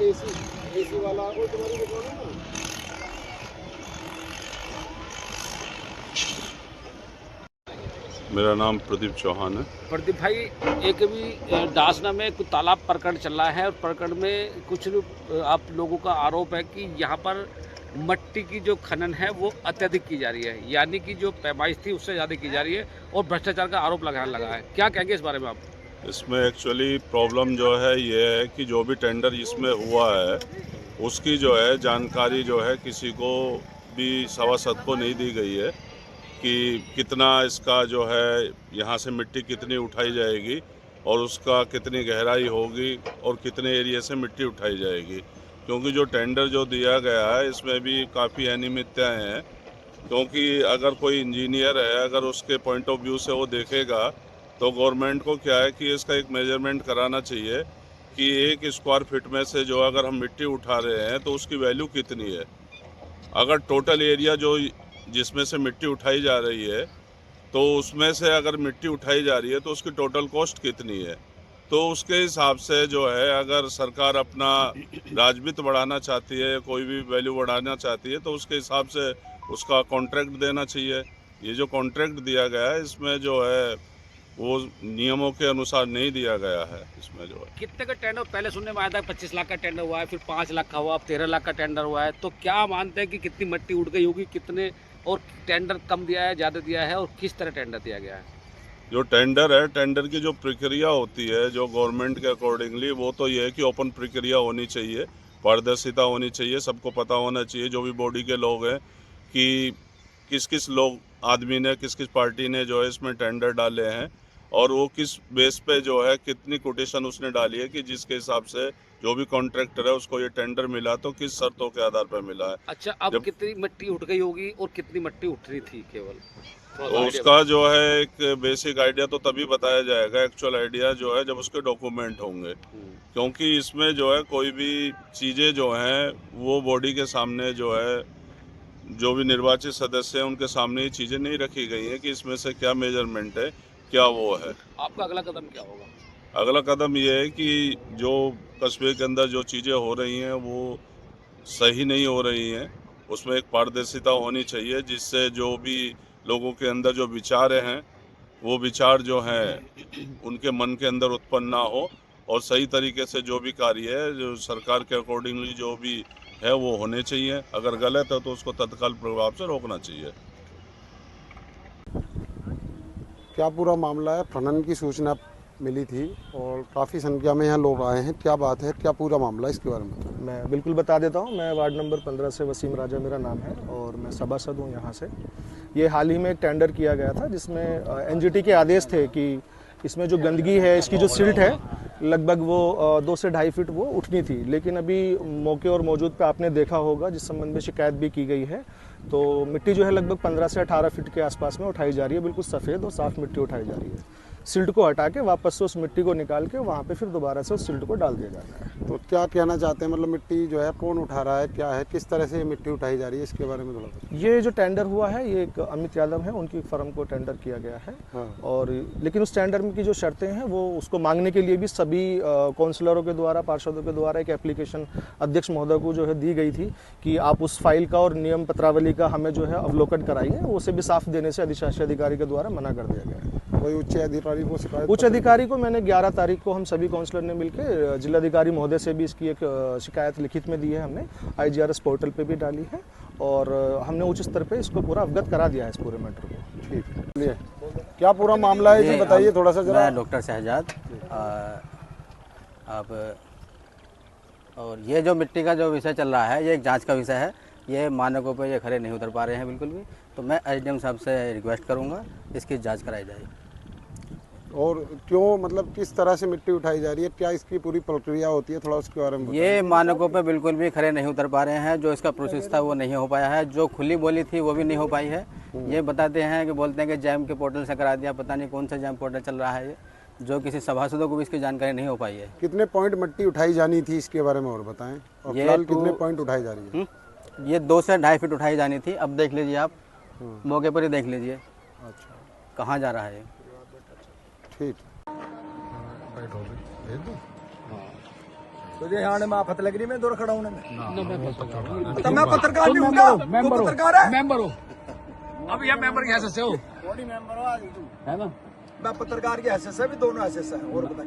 AC AC वाला वो तुम्हारी दुकान है ना। मेरा नाम प्रदीप चौहान है। प्रदीप भाई, एक भी डासना में कुछ तालाब प्रकरण चल रहा है और प्रकरण में कुछ आप लोगों का आरोप है कि यहाँ पर मट्टी की जो खनन है वो अत्यधिक की जा रही है, यानी कि जो पैमाइश थी उससे ज़्यादा की जा रही है और भ्रष्टाचार का आरोप लगाने लगा है। क्या कहेंगे इस बारे में आप? इसमें एक्चुअली प्रॉब्लम जो है ये है कि जो भी टेंडर इसमें हुआ है उसकी जो है जानकारी जो है किसी को भी सभासद को नहीं दी गई है कि कितना इसका जो है यहाँ से मिट्टी कितनी उठाई जाएगी और उसका कितनी गहराई होगी और कितने एरिया से मिट्टी उठाई जाएगी, क्योंकि जो टेंडर जो दिया गया है इसमें भी काफ़ी अनियमितताएं हैं। क्योंकि अगर कोई इंजीनियर है, अगर उसके पॉइंट ऑफ व्यू से वो देखेगा तो गवर्नमेंट को क्या है कि इसका एक मेजरमेंट कराना चाहिए कि 1 स्क्वायर फीट में से जो अगर हम मिट्टी उठा रहे हैं तो उसकी वैल्यू कितनी है। अगर टोटल एरिया जो जिसमें से मिट्टी उठाई जा रही है तो उसमें से अगर मिट्टी उठाई जा रही है तो उसकी टोटल कॉस्ट कितनी है, तो उसके हिसाब से जो है अगर सरकार अपना राजवित्त बढ़ाना चाहती है, कोई भी वैल्यू बढ़ाना चाहती है तो उसके हिसाब से उसका कॉन्ट्रैक्ट देना चाहिए। ये जो कॉन्ट्रैक्ट दिया गया है इसमें जो है वो नियमों के अनुसार नहीं दिया गया है। इसमें जो है कितने का टेंडर पहले सुनने में आया था, 25 लाख का टेंडर हुआ है, फिर 5 लाख का हुआ, अब 13 लाख का टेंडर हुआ है, तो क्या मानते हैं कि कितनी मट्टी उठ गई होगी, कितने और टेंडर कम दिया है, ज़्यादा दिया है और किस तरह टेंडर दिया गया है? जो टेंडर है, टेंडर की जो प्रक्रिया होती है जो गवर्नमेंट के अकॉर्डिंगली, वो तो ये है कि ओपन प्रक्रिया होनी चाहिए, पारदर्शिता होनी चाहिए, सबको पता होना चाहिए जो भी बॉडी के लोग हैं कि किस किस लोग आदमी ने किस किस पार्टी ने जो है इसमें टेंडर डाले हैं और वो किस बेस पे जो है कितनी कोटेशन उसने डाली है कि जिसके हिसाब से जो भी कॉन्ट्रैक्टर है उसको ये टेंडर मिला तो किस शर्तों के आधार पर मिला है। अच्छा, अब जब कितनी मट्टी उठ गई होगी और कितनी मट्टी उठ रही थी केवल? थोड़ा सा तो आइडिया उसका जो है एक बेसिक आइडिया तो तभी बताया जाएगा, एक्चुअल आइडिया जो है जब उसके डॉक्यूमेंट होंगे, क्योंकि इसमें जो है कोई भी चीज़ें जो हैं वो बॉडी के सामने जो है जो भी निर्वाचित सदस्य हैं उनके सामने ये चीज़ें नहीं रखी गई हैं कि इसमें से क्या मेजरमेंट है, क्या वो है। आपका अगला कदम क्या होगा? अगला कदम ये है कि जो कस्बे के अंदर जो चीज़ें हो रही हैं वो सही नहीं हो रही हैं, उसमें एक पारदर्शिता होनी चाहिए जिससे जो भी लोगों के अंदर जो विचार हैं वो विचार जो हैं उनके मन के अंदर उत्पन्न ना हो और सही तरीके से जो भी कार्य है जो सरकार के अकॉर्डिंगली जो भी है वो होने चाहिए। अगर गलत है तो उसको तत्काल प्रभाव से रोकना चाहिए। क्या पूरा मामला है? खनन की सूचना मिली थी और काफ़ी संख्या में यहाँ लोग आए हैं, क्या बात है, क्या पूरा मामला है, इसके बारे में बताएं। मैं बिल्कुल बता देता हूँ। मैं वार्ड नंबर 15 से वसीम राजा मेरा नाम है और मैं सभासद हूँ यहाँ से। ये हाल ही में एक टेंडर किया गया था जिसमें एनजीटी के आदेश थे कि इसमें जो गंदगी है, इसकी जो सिल्ट है लगभग वो 2 से 2.5 फीट वो उठनी थी, लेकिन अभी मौके और मौजूद पे आपने देखा होगा जिस संबंध में शिकायत भी की गई है, तो मिट्टी जो है लगभग 15 से 18 फीट के आसपास में उठाई जा रही है। बिल्कुल सफ़ेद और साफ़ मिट्टी उठाई जा रही है। सिल्ट को हटा के वापस से उस मिट्टी को निकाल के वहाँ पे फिर दोबारा से उस सिल्ट को डाल दिया जाता है। तो क्या कहना चाहते हैं, मतलब मिट्टी जो है कौन उठा रहा है, क्या है, किस तरह से ये मिट्टी उठाई जा रही है, इसके बारे में थोड़ा बताएं। ये जो टेंडर हुआ है ये एक अमित यादव है, उनकी फर्म को टेंडर किया गया है। हाँ। और लेकिन उस टेंडर में की जो शर्तें हैं वो उसको मांगने के लिए भी सभी काउंसलरों के द्वारा, पार्षदों के द्वारा एक एप्लीकेशन अध्यक्ष महोदय को जो है दी गई थी कि आप उस फाइल का और नियम पत्रावली का हमें जो है अवलोकन कराइए। उसे भी साफ देने से अधिशासी अधिकारी के द्वारा मना कर दिया गया है। कोई उच्च अधिकारी को शिकायत? उच्च अधिकारी को मैंने 11 तारीख को हम सभी काउंसलर ने मिलकर जिलाधिकारी महोदय से भी इसकी एक शिकायत लिखित में दी है, हमने IGRS पोर्टल पे भी डाली है और हमने उच्च स्तर पे इसको पूरा अवगत करा दिया है इस पूरे मैटर को। ठीक है, क्या पूरा मामला है ये बताइए थोड़ा सा जरा। मैं डॉक्टर शहजाद। अब और ये जो मिट्टी का जो विषय चल रहा है ये एक जांच का विषय है, ये मानकों पे ये खरे नहीं उतर पा रहे हैं बिल्कुल भी, तो मैं SDM साहब से रिक्वेस्ट करूंगा इसकी जांच कराई जाए। और क्यों, मतलब किस तरह से मिट्टी उठाई जा रही है, क्या इसकी पूरी प्रक्रिया होती है, थोड़ा उसके बारे में बताएं। ये मानकों पे बिल्कुल भी खरे नहीं उतर पा रहे हैं, जो इसका प्रोसेस था वो नहीं हो पाया है, जो खुली बोली थी वो भी नहीं हो पाई है। ये बताते हैं कि बोलते हैं कि जैम के पोर्टल से करा दिया, पता नहीं कौन सा जैम पोर्टल चल रहा है ये, जो किसी सभासदों को भी इसकी जानकारी नहीं हो पाई है। कितने पॉइंट मिट्टी उठाई जानी थी इसके बारे में और बताएं, और ये फिलहाल कितने पॉइंट उठाई जा रही है? ये 2 से 2.5 फीट उठाई जानी थी। अब देख लीजिए आप, मौके पर ही देख लीजिए अच्छा, कहाँ जा रहा है। ठीक। तुझे यहाँ में आफत लग रही मैं दूर खड़ा हूँ तो मैं पत्रकार नहीं हूँ पत्रकार है मेंबर हो अब यह मेंबर की हैसियत से हो है ना मैं पत्रकार की हैसियत से भी दोनों हैसियत है और बता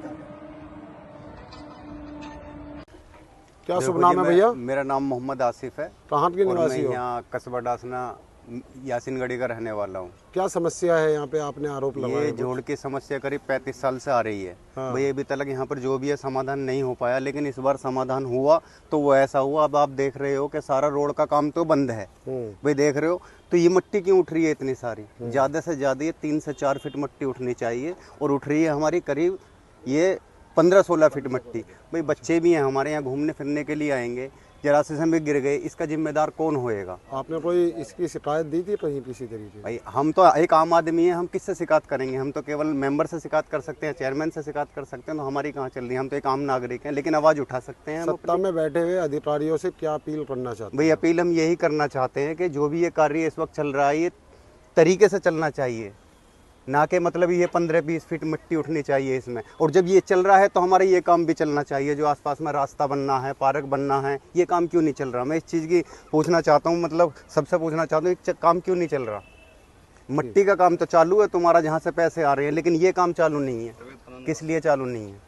क्या शुभ नाम है भैया? मेरा नाम मोहम्मद आसिफ है कहाँ के और मैं निवासी हो? यहाँ कस्बा डासना यासिनगढ़ी का रहने वाला हूँ। क्या समस्या है यहाँ पे, आपने आरोप लगाया? ये जोड़ की समस्या करीब 35 साल से आ रही है। हाँ। भाई अभी तक यहाँ पर जो भी है समाधान नहीं हो पाया, लेकिन इस बार समाधान हुआ तो वो ऐसा हुआ। अब आप देख रहे हो कि सारा रोड का काम तो बंद है, भाई देख रहे हो, तो ये मिट्टी क्यों उठ रही है इतनी सारी? ज़्यादा से ज़्यादा ये 3 से 4 फीट मिट्टी उठनी चाहिए और उठ रही है हमारी करीब ये 15-16 फीट मिट्टी। भाई बच्चे भी हैं हमारे यहाँ, घूमने फिरने के लिए आएंगे, जरा से में गिर गए, इसका जिम्मेदार कौन होएगा? आपने कोई इसकी शिकायत दी थी कहीं किसी तरीके? भाई हम तो एक आम आदमी हैं, हम किससे शिकायत करेंगे? हम तो केवल मेंबर से शिकायत कर सकते हैं, चेयरमैन से शिकायत कर सकते हैं, तो हमारी कहाँ चल रही है? हम तो एक आम नागरिक हैं, लेकिन आवाज़ उठा सकते हैं। सत्ता में बैठे हुए अधिकारियों से क्या अपील करना चाहते हैं? भाई अपील हम यही करना चाहते हैं कि जो भी ये कार्य इस वक्त चल रहा है, ये तरीके से चलना चाहिए, ना कि मतलब ये 15-20 फीट मिट्टी उठनी चाहिए इसमें। और जब ये चल रहा है तो हमारा ये काम भी चलना चाहिए, जो आसपास में रास्ता बनना है, पार्क बनना है, ये काम क्यों नहीं चल रहा? मैं इस चीज़ की पूछना चाहता हूँ, मतलब सबसे पूछना चाहता हूँ, काम क्यों नहीं चल रहा? मिट्टी का काम तो चालू है तुम्हारा, जहाँ से पैसे आ रहे हैं, लेकिन ये काम चालू नहीं है। किस लिए चालू नहीं है?